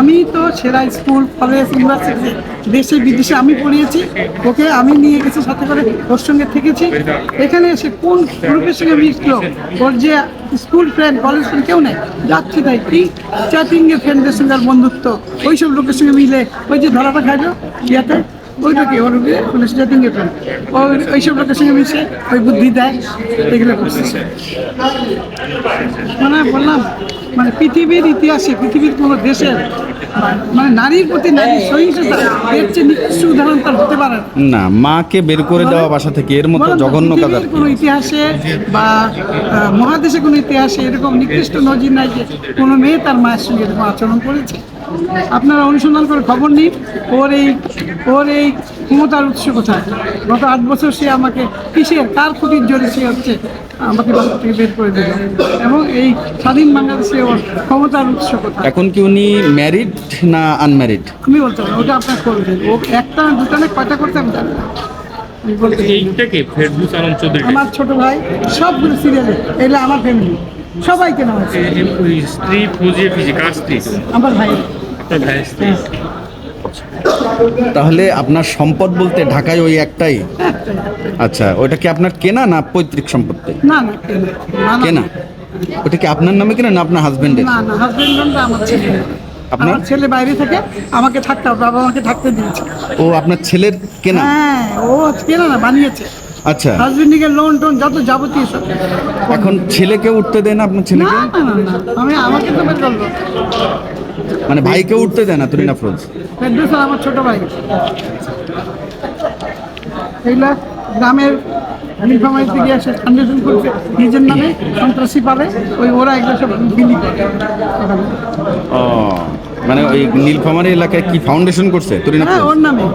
আমি তো সেরা স্কুল কলেজ ইউনিভার্সিটি দেশে বিদেশে আমি পড়িয়েছি, ওকে আমি নিয়ে গেছি সাথে করে, ওর সঙ্গে থেকেছি। এখানে এসে কোন গ্রুপের সঙ্গে মিশলো, ওর যে স্কুল ফ্রেন্ড কলেজ ফ্রেন্ড কেউ নেই, যাচ্ছে তাই কি চ্যাটিংয়ের ফ্রেন্ডদের সঙ্গে আর বন্ধুত্ব, ওইসব লোকের সঙ্গে মিলে ওই যে ধরাটা খাইলো ইয়াতে ওইটা কি ওর পুলিশ চ্যাটিংয়ের ফ্রেন্ড, ওইসব লোকের সঙ্গে মিশে ওই বুদ্ধি দেয়, এগুলো করছে। মানে বললাম, মানে পৃথিবীর ইতিহাসে পৃথিবীর কোনো দেশের মানে নারীর প্রতি নারীর সহিংসতা এর চেয়ে নিকৃষ্ট উদাহরণ তার হতে পারে না। না, মাকে বের করে দেওয়া বাসা থেকে এর মতো জঘন্য কাজ আর কি। কোনো ইতিহাসে বা মহাদেশে কোনো ইতিহাসে এরকম নিকৃষ্ট নজির নাই যে কোনো মেয়ে তার মায়ের সঙ্গে এরকম আচরণ করেছে। আপনারা অনুসন্ধান করে খবর নিন ওর এই ক্ষমতার উৎস কোথায়। গত 8 বছর সে আমাকে কিসের কার ক্ষতির জন্য সে হচ্ছে আমাকে বাসা থেকে বের করে দিল, এবং এই স্বাধীন বাংলাদেশে ওর ক্ষমতার উৎস কোথায়। এখন কি উনি ম্যারিড না আনম্যারিড? আমি বলতে পারি ওটা আপনার করবেন, ও একটা দুটা না কয়টা করতে আমি জানি না। আমার ছোট ভাই সবগুলো সিরিয়ালে, এগুলো আমার ফ্যামিলি সবাইকে নেওয়া হয়েছে। স্ত্রী বুঝিয়ে ফিজি কার স্ত্রী? আমার ভাই। আপনার ভাইয়ের স্ত্রী। তাহলে আপনার সম্পদ বলতে ঢাকায় ওই একটাই? আচ্ছা, ওটা কি আপনার কেনা না পৈতৃক সম্পত্তি? না না কেনা। ওটা কি আপনার নামে কেনা না আপনার হাজবেন্ডের? না না হাজবেন্ড আমার ছেলে। আমার ছেলে বাইরে থেকে আমাকে থাকতে, বাবা আমাকে থাকতে দিয়েছে। ও আপনার ছেলের কেনা? হ্যাঁ, ও কেনা না বানিয়েছে। আচ্ছা, হাজবেন্ডিকে লোন টোন যত যাবতীয় সব। এখন ছেলেকে উঠতে দেন আপনার না ছেলেকে? না না না, আমি আমাকে তো বের করলো। মানে ভাইকে উঠতে দেন না তুরিন আফরোজ? ফেরদৌস আমার ছোট ভাই। এইগুলা গ্রামের নীলফামারীতে গিয়ে সে ফাউন্ডেশন করছে নিজের নামে, সন্ত্রাসী পালে ওরা এগুলো সব বিলি করে ওখানে। ও, মানে ওই নীলফামারী এলাকায় কি ফাউন্ডেশন করছে তুরিন হ্যাঁ, আফরোজ? ওর নামে।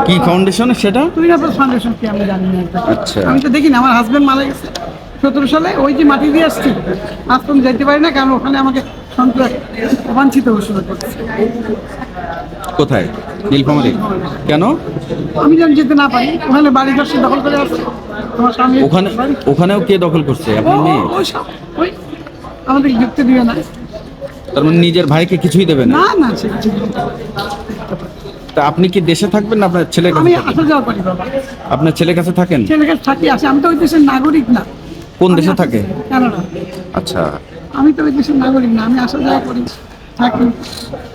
কি ফাউন্ডেশন সেটা? তুইনাপুর ফাউন্ডেশন কি আমি জানি না। আচ্ছা। আমি তো দেখি না, আমার হাজবেন্ড মারা গেছে 17 সালে, ওই যে মাটি দিয়ে আসছি আজ তো আমি যেতে পারি না, কারণ ওখানে আমাকে সন্ত্রাস অবাঞ্ছিত ঘোষণা করছে। কোথায়? নীলফামারী? কেন? আমি যেন যেতে না পারি, ওখানে বাড়ি ঘর সে দখল করে আছে তোমার স্বামী। ওখানে ওখানেও কে দখল করছে? আপনার মেয়ে? ওই আমাদের ঢুকতে দিবে না। তার মানে নিজের ভাইকে কিছুই দেবে না? না না, সে কিছু না। তা আপনি কি দেশে থাকবেন না আপনার ছেলের কাছে আমি থাকেন? আসা যাওয়া করি বাবা, আপনার ছেলের কাছে থাকেন? ছেলের কাছে থাকি আসে। আমি তো ওই দেশের নাগরিক না। কোন দেশে থাকে? কানাডা। আচ্ছা, আমি তো ওই দেশের নাগরিক না, আমি আসা যাওয়া করি, থাকি,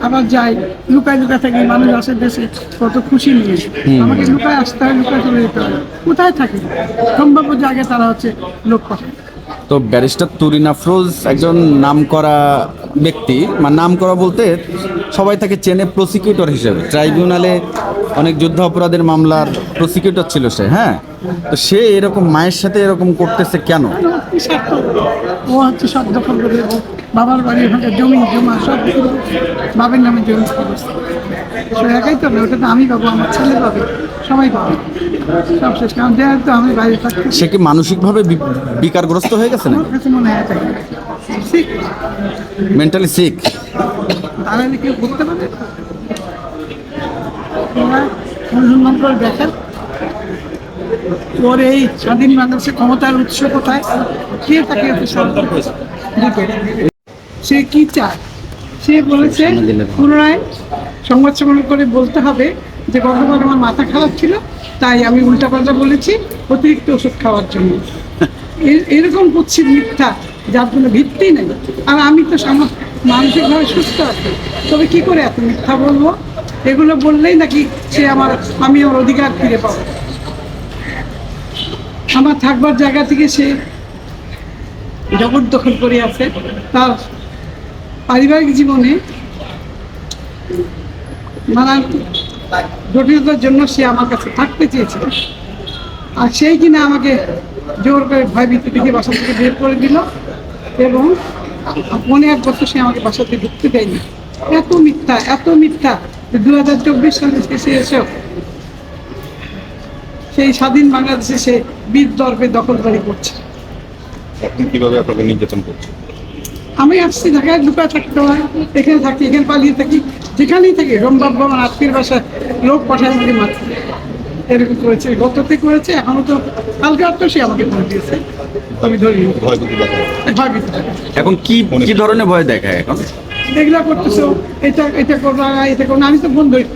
আবার যাই, লুকায় থাকি। মানুষ আসে দেশে কত খুশি নিয়ে, আমাকে লুকায় আসতে হয়, লুকায় চলে যেতে হয়। কোথায় থাকে সম্ভাব্য জায়গায় তারা হচ্ছে লোক পাঠায়। তো ব্যারিস্টার তুরিন আফরোজ একজন নামকরা ব্যক্তি, মানে নামকরা বলতে সবাই তাকে চেনে প্রসিকিউটর হিসেবে। ট্রাইব্যুনালে অনেক যুদ্ধ অপরাধের মামলার প্রসিকিউটর ছিল সে। হ্যাঁ, তো সে এরকম মায়ের সাথে এরকম করতেছে কেন? কি স্বার্থ? ও হচ্ছে সব দখল করে দেবো, বাবার বাড়ি ওখানে জমি জমা সব কিছু বাবার নামে জমি করছে। সে একাই তো না, ওটা তো আমি পাবো, আমার ছেলে পাবে, সবাই পাবে, সব শেষ। কারণ যেহেতু আমি বাইরে থাকতে, সে কি মানসিকভাবে বিকারগ্রস্ত হয়ে গেছে না? আমার কাছে মনে হয় এটাই ঠিক। Mentally sick? তাহলে কেউ করতে পারে? তোমরা অনুসন্ধান করে দেখেন ওর এই স্বাধীন বাংলাদেশের ক্ষমতার উৎস কোথায়, কে তাকে এত সাহায্য করেছে? সে কি চায়? সে বলেছে পুনরায় সংবাদ সম্মেলন করে বলতে হবে যে গতবার আমার মাথা খারাপ ছিল, তাই আমি উল্টাপাল্টা বলেছি অতিরিক্ত ওষুধ খাওয়ার জন্য। এরকম করছি মিথ্যা, যার কোনো ভিত্তি নেই। আর আমি তো মানসিকভাবে সুস্থ আছি, তবে কি করে এত মিথ্যা বলবো? এগুলো বললেই নাকি আমি আমার অধিকার ফিরে পাবো? আমার থাকবার জায়গা থেকে সে জবরদখল করে আছে। তার পারিবারিক জীবনে নানান জটিলতার জন্য সে আমার কাছে থাকতে চেয়েছিল, আর সেই কিনা আমাকে জোর করে ভয়ভীতি থেকে বাসা থেকে বের করে দিল, এবং 1 বছর সে আমাকে বাসা থেকে ঢুকতে দেয়নি। এত মিথ্যা, এত মিথ্যা যে 2024 সালে শেষে এসেও সেই স্বাধীন বাংলাদেশে সে বীর দর্পে দখলদারি করছে। কিভাবে আপনাকে নির্যাতন করছে? আমি আসছি ঢাকায়, লুকায় থাকতে হয়, এখানে থাকি, এখানে পালিয়ে থাকি, যেখানেই থাকি। রম্বাব আমার আত্মীয় বাসায় লোক পাঠায় আমাকে মারতে, এরকম করেছে, গততে করেছে, এখনো তো কালকে তো সে আমাকে ফোন দিয়েছে, আমি ধরি ভয় ভীতি দেখা ভয় ভীতি থাকে। এখন কি কি ধরনের ভয় দেখায় এখন? এগুলা করতেছো, এটা এটা করো না, এটা করো না। আমি তো ফোন ধরি,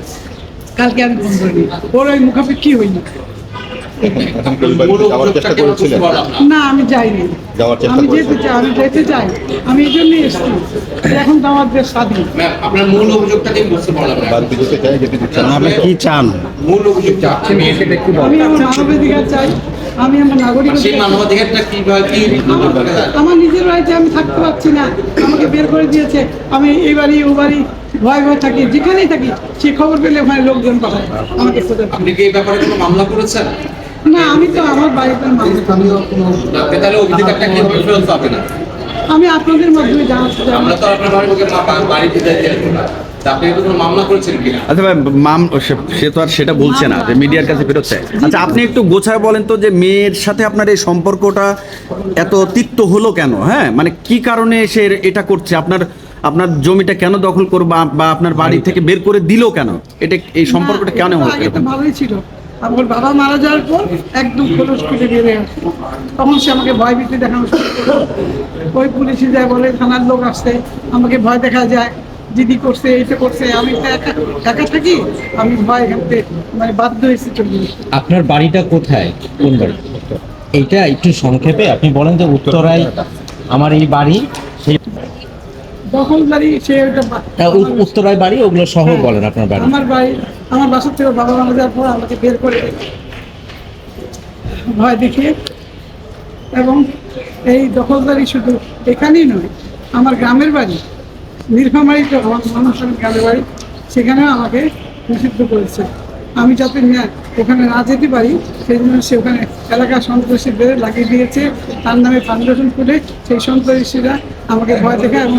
কালকে আমি ফোন ধরিনি, ওর ওই মুখাপেক্ষি হইনি। এখন পরিবারে যাওয়ার চেষ্টা করেছিলেন? না, আমি যাইনি। যাওয়ার চেষ্টা আমি করেছেন? যেতে চাই, আমি এই জন্যই এসেছি। এখন তো আমার দেশ স্বাধীন। আপনার মূল অভিযোগটা কি বুঝতে পারলাম না। বাদ দিতে চাই, যেতে দিচ্ছেন না। আপনি কি চান? মূল অভিযোগটা আপনি সেটা একটু আমি বলেন। আমার মানবাধিকার চাই, আমি আমার নাগরিক সেই মানবাধিকারটা কিভাবে কি আমার নিজের বাড়িতে আমি থাকতে পারছি না, আমাকে বের করে দিয়েছে। আমি এই বাড়ি ও বাড়ি ভয় থাকি, যেখানেই থাকি সে খবর পেলে ওখানে লোকজন পাঠায় আমাকে খোঁজে। আপনি কি এই ব্যাপারে কোনো মামলা করেছেন? না, আমি তো আমার বাড়িতে মানুষ, আপনি তাহলে অভিযোগটা কিভাবে ফেরত পাবেন? আমি আপনাদের মাধ্যমে জানাতে চাই। আমরা তো আপনার বাড়িতে যাইতে আসবো না। তা আপনি কি কোনো মামলা করেছেন কিনা? আচ্ছা ভাই, সে তো আর সেটা বলছে না যে মিডিয়ার কাছে ফেরত চায়। আচ্ছা, আপনি একটু গোছায় বলেন তো যে মেয়ের সাথে আপনার এই সম্পর্কটা এত তিক্ত হলো কেন? হ্যাঁ, মানে কি কারণে সে এটা করছে? আপনার জমিটা কেন দখল করবা বা আপনার বাড়ি থেকে বের করে দিল কেন? এটা এই সম্পর্কটা কেন হলো? আগে তো ভালোই ছিল। আমার বাবা মারা যাওয়ার পর একদম খোলস খুলে বেরিয়ে আসে। তখন সে আমাকে ভয় ভীতি দেখানো শুরু করলো। ওই পুলিশে যায়, বলে থানার লোক আসছে, আমাকে ভয় দেখা যায়, দিদি করছে, এইটা করছে। আমি তো একা থাকি, আমি ভয় এখান থেকে মানে বাধ্য হয়েছি চলে যেতে। আপনার বাড়িটা কোথায়, কোন বাড়ি? এইটা একটু সংক্ষেপে আপনি বলেন যে উত্তরায় আমার এই বাড়ি, সেই দখলদারি সে ওটা উত্তরায় বাড়ি, ওগুলো সহ বলেন আপনার বাড়ি। আমার বাড়ি, আমার বাসার থেকে বাবা মারা যাওয়ার পর আমাকে বের করে ভয় দেখিয়ে, এবং এই দখলদারি শুধু এখানেই নয়, আমার গ্রামের বাড়ি নীলফামারীতে, আমার মানুষের গ্রামের বাড়ি, সেখানেও আমাকে নিষিদ্ধ করেছে। আমি যাতে ওখানে না যেতে পারি সেই জন্য সে ওখানে এলাকার সন্ত্রাসীদের লাগিয়ে দিয়েছে। তার নামে ফাউন্ডেশন খুলে সেই সন্ত্রাসীরা আমাকে ভয় দেখায় এবং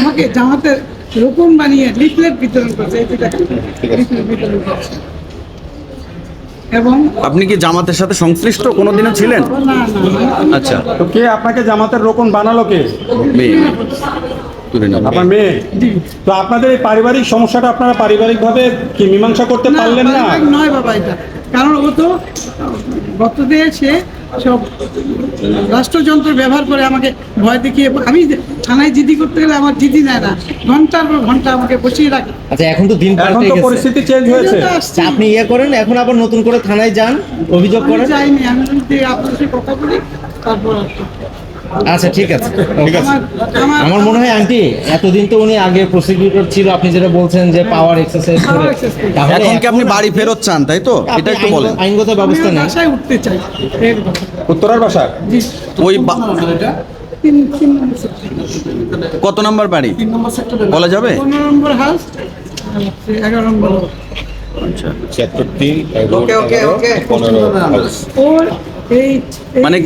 আমাকে জামাতে রোপণ বানিয়ে লিফলেট বিতরণ করছে। এই লিফলেট বিতরণ করছে। এবং আপনি কি জামাতের সাথে সংশ্লিষ্ট কোনোদিনও ছিলেন? না, আচ্ছা, তো কে আপনাকে জামাতের রোকন বানালো? কে? মেয়ে তুলে নাও। আপনার মেয়ে? তো আপনাদের এই পারিবারিক সমস্যাটা আপনারা পারিবারিকভাবে কি মীমাংসা করতে পারলেন না? পারিবারিক নয় বাবা এটা, কারণ ও তো গতদে সে সব রাষ্ট্রযন্ত্র ব্যবহার করে আমাকে ভয় দেখিয়ে, আমি থানায় জিডি করতে গেলে আমার জিডি নেয় না, ঘন্টার পর ঘন্টা আমাকে বসিয়ে রাখে। আচ্ছা, এখন তো দিন এখন পাল্টে তো গেছে। পরিস্থিতি চেঞ্জ হয়েছে। এই জন্য আসছি। আচ্ছা, আপনি ইয়ে করেন, এখন আবার নতুন করে থানায় যান, অভিযোগ আমি করেন। যাইনি, আমি যদি আপনার সাথে কথা বলি তারপর আর কি। আচ্ছা, ঠিক আছে। আমার মনে হয় আন্টি, এতদিন তো উনি আগে প্রসিকিউটর ছিল, আপনি যেটা বলছেন যে পাওয়ার এক্সারসাইজ করে, Power exercise। তাহলে এখন কি আপনি বাড়ি ফেরত চান, তাই তো? আপনি এটা একটু বলেন। আইনগত আমি ব্যবস্থা ওর নেন। বাসায় উঠতে চাই। এর কথা। উত্তরার বাসা? জি, ওই তিন নম্বর সেক্টর। কত নম্বর বাড়ি বলা যাবে? 15 number house, 11 number. Sector 3 15 house. ওর এই মানে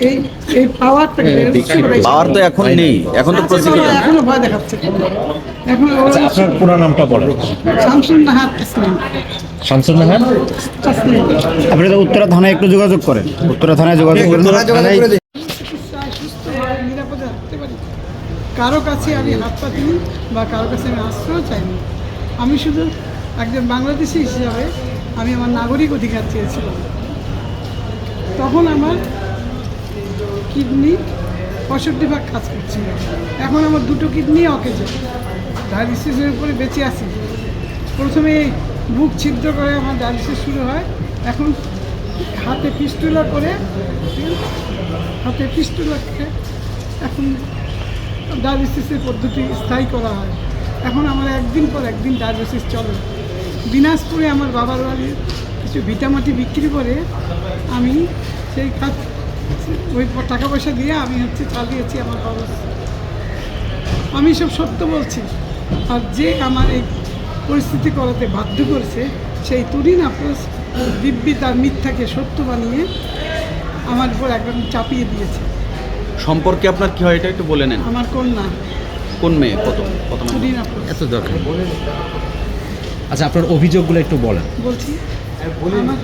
এই পাওয়ারটা পাওয়ার তো এখন নেই, এখন তো প্রসিকিউটর। এখনো ভয় দেখাচ্ছে। এখন আচ্ছা, আপনার পুরো নামটা বলেন। শামসুন নাহার ইসলাম। শামসুন নাহার। আপনি তো উত্তরা থানায় একটু যোগাযোগ করেন, উত্তরা থানায় যোগাযোগ করেন। চিকিৎসায় সুস্থভাবে নিরাপদে থাকতে পারি, কারো কাছে আমি হাত পাতিনি বা কারো কাছে আমি আশ্রয় চাইনি। আমি শুধু একজন বাংলাদেশি হিসাবে আমি আমার নাগরিক অধিকার চেয়েছিলাম। তখন আমার কিডনি 65% কাজ করছিল, এখন আমার দুটো কিডনি অকেজ, ডায়ালিসিসের উপরে বেঁচে আছি। প্রথমে বুক ছিদ্র করে আমার ডায়ালিসিস শুরু হয়, এখন হাতে পিস্টুলা করে এখন ডায়ালিসিসের পদ্ধতি স্থায়ী করা হয়। এখন আমার একদিন পর একদিন ডায়ালিসিস চলে। দিনাজপুরে আমার বাবার বাড়ির কিছু ভিটামাটি বিক্রি করে আমি সেই কাজ, ওই টাকা পয়সা দিয়ে আমি চালিয়েছি আমার বাবা। আমি সব সত্য বলছি। আর যে আমার এই পরিস্থিতি করাতে বাধ্য করেছে সেই তুরিন আফরোজ দিব্যি তার মিথ্যাকে সত্য বানিয়ে আমার উপর একদম চাপিয়ে দিয়েছে। সম্পর্কে আপনার কি হয় এটা একটু বলে নেন। আমার কন্যা কোন মেয়ে? কত নম্বর? তুরিন আফরোজ। এত দরকার। আচ্ছা, আপনার অভিযোগগুলো একটু বলেন। বলছি, আমার